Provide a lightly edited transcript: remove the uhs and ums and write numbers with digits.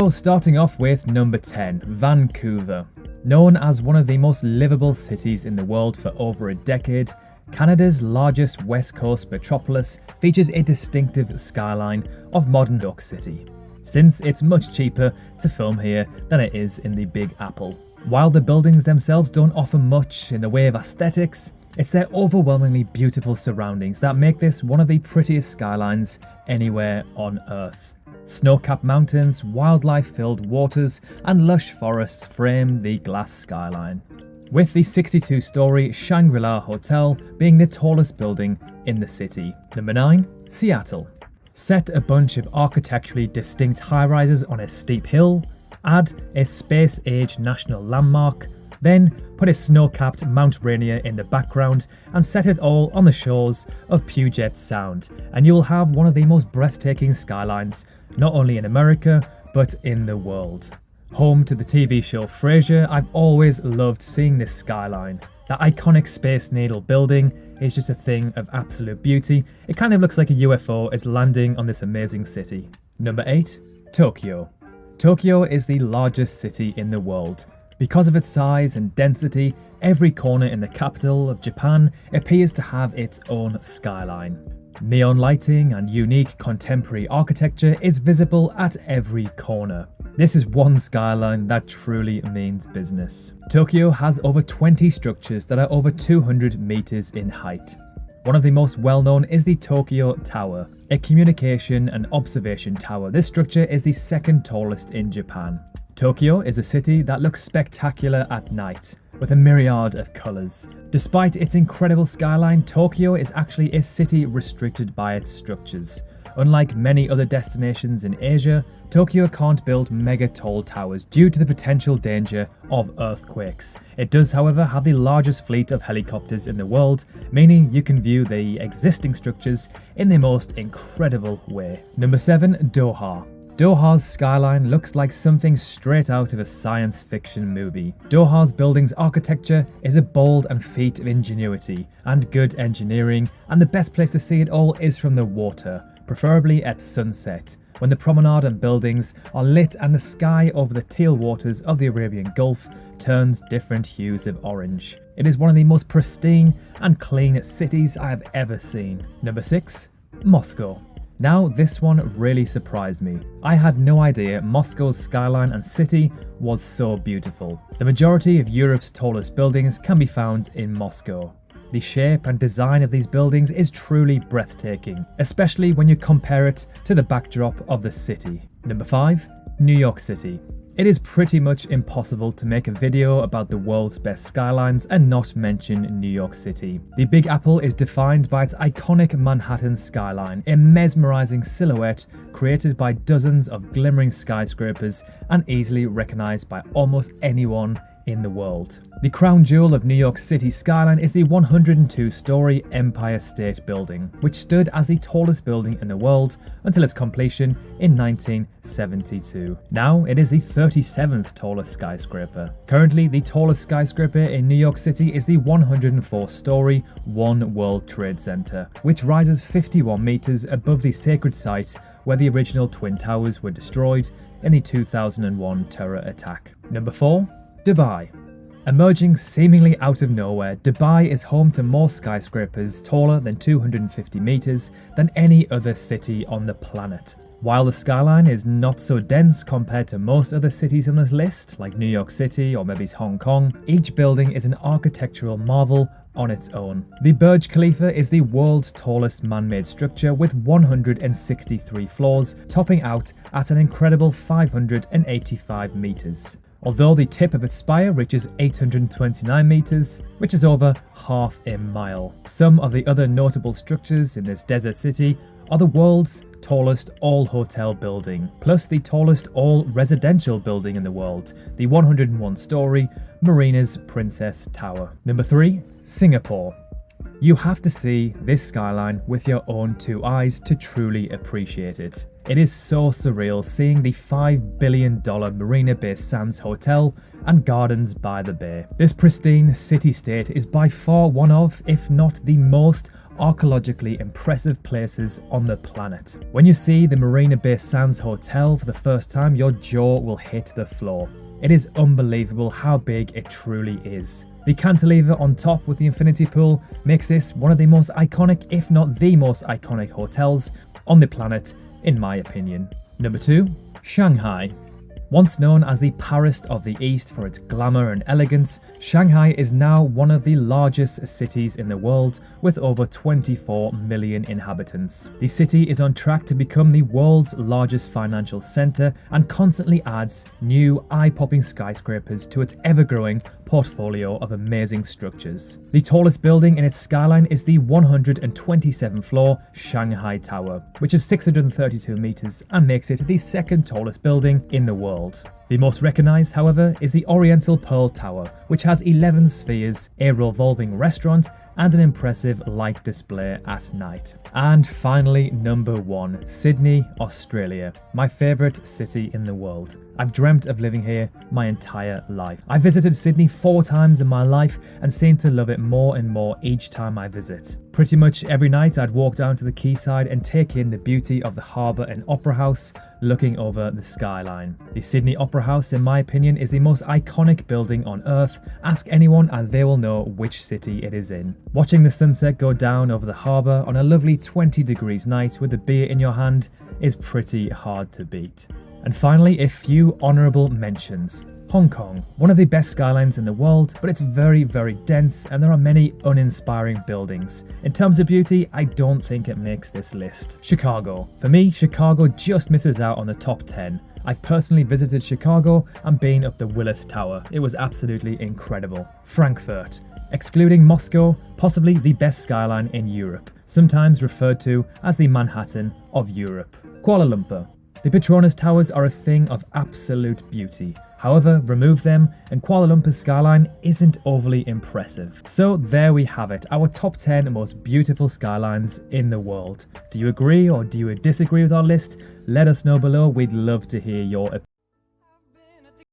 So starting off with number 10, Vancouver. Known as one of the most livable cities in the world for over a decade, Canada's largest West Coast metropolis features a distinctive skyline of modern New York City, since it's much cheaper to film here than it is in the Big Apple. While the buildings themselves don't offer much in the way of aesthetics, it's their overwhelmingly beautiful surroundings that make this one of the prettiest skylines anywhere on Earth. Snow-capped mountains, wildlife-filled waters, and lush forests frame the glass skyline, with the 62-story Shangri-La Hotel being the tallest building in the city. Number 9, Seattle. Set a bunch of architecturally distinct high-rises on a steep hill, add a space-age national landmark, then put a snow-capped Mount Rainier in the background and set it all on the shores of Puget Sound, and you'll have one of the most breathtaking skylines, not only in America, but in the world. Home to the TV show Frasier, I've always loved seeing this skyline. That iconic Space Needle building is just a thing of absolute beauty. It kind of looks like a UFO is landing on this amazing city. Number 8, Tokyo. Tokyo is the largest city in the world. Because of its size and density, every corner in the capital of Japan appears to have its own skyline. Neon lighting and unique contemporary architecture is visible at every corner. This is one skyline that truly means business. Tokyo has over 20 structures that are over 200 meters in height. One of the most well-known is the Tokyo Tower, a communication and observation tower. This structure is the second tallest in Japan. Tokyo is a city that looks spectacular at night, with a myriad of colours. Despite its incredible skyline, Tokyo is actually a city restricted by its structures. Unlike many other destinations in Asia, Tokyo can't build mega tall towers due to the potential danger of earthquakes. It does, however, have the largest fleet of helicopters in the world, meaning you can view the existing structures in the most incredible way. Number 7, Doha. Doha's skyline looks like something straight out of a science fiction movie. Doha's building's architecture is a bold and feat of ingenuity and good engineering, and the best place to see it all is from the water, preferably at sunset, when the promenade and buildings are lit and the sky over the teal waters of the Arabian Gulf turns different hues of orange. It is one of the most pristine and clean cities I have ever seen. Number 6, Moscow. Now, this one really surprised me. I had no idea Moscow's skyline and city was so beautiful. The majority of Europe's tallest buildings can be found in Moscow. The shape and design of these buildings is truly breathtaking, especially when you compare it to the backdrop of the city. Number 5, New York City. It is pretty much impossible to make a video about the world's best skylines and not mention New York City. The Big Apple is defined by its iconic Manhattan skyline, a mesmerizing silhouette created by dozens of glimmering skyscrapers and easily recognized by almost anyone in the world. The crown jewel of New York City's skyline is the 102-story Empire State Building, which stood as the tallest building in the world until its completion in 1972. Now it is the 37th tallest skyscraper. Currently, the tallest skyscraper in New York City is the 104-story One World Trade Center, which rises 51 meters above the sacred site where the original Twin Towers were destroyed in the 2001 terror attack. Number 4, Dubai. Emerging seemingly out of nowhere, Dubai is home to more skyscrapers taller than 250 meters than any other city on the planet. While the skyline is not so dense compared to most other cities on this list, like New York City or maybe Hong Kong, each building is an architectural marvel on its own. The Burj Khalifa is the world's tallest man-made structure with 163 floors, topping out at an incredible 585 meters. Although the tip of its spire reaches 829 meters, which is over half a mile. Some of the other notable structures in this desert city are the world's tallest all-hotel building, plus the tallest all-residential building in the world, the 101-story Marina's Princess Tower. Number 3, Singapore. You have to see this skyline with your own two eyes to truly appreciate it. It is so surreal seeing the $5 billion Marina Bay Sands Hotel and gardens by the bay. This pristine city-state is by far one of, if not the most archaeologically impressive places on the planet. When you see the Marina Bay Sands Hotel for the first time, your jaw will hit the floor. It is unbelievable how big it truly is. The cantilever on top with the infinity pool makes this one of the most iconic, if not the most iconic hotels on the planet, in my opinion. Number 2, Shanghai. Once known as the Paris of the East for its glamour and elegance, Shanghai is now one of the largest cities in the world with over 24 million inhabitants. The city is on track to become the world's largest financial centre and constantly adds new eye-popping skyscrapers to its ever-growing portfolio of amazing structures. The tallest building in its skyline is the 127th floor Shanghai Tower, which is 632 meters and makes it the second tallest building in the world. The most recognised, however, is the Oriental Pearl Tower, which has 11 spheres, a revolving restaurant, and an impressive light display at night. And finally, number 1, Sydney, Australia, my favourite city in the world. I've dreamt of living here my entire life. I visited Sydney 4 times in my life and seem to love it more and more each time I visit. Pretty much every night I'd walk down to the quayside and take in the beauty of the harbour and opera house looking over the skyline. The Sydney Opera House, in my opinion, is the most iconic building on earth. Ask anyone and they will know which city it is in. Watching the sunset go down over the harbour on a lovely 20 degrees night with a beer in your hand is pretty hard to beat. And finally, a few honourable mentions. Hong Kong, one of the best skylines in the world, but it's very, very dense and there are many uninspiring buildings. In terms of beauty, I don't think it makes this list. Chicago. For me, Chicago just misses out on the top 10. I've personally visited Chicago and been up the Willis Tower. It was absolutely incredible. Frankfurt. Excluding Moscow, possibly the best skyline in Europe, sometimes referred to as the Manhattan of Europe. Kuala Lumpur. The Petronas Towers are a thing of absolute beauty. However, remove them and Kuala Lumpur's skyline isn't overly impressive. So there we have it, our top 10 most beautiful skylines in the world. Do you agree or do you disagree with our list? Let us know below, we'd love to hear your opinion.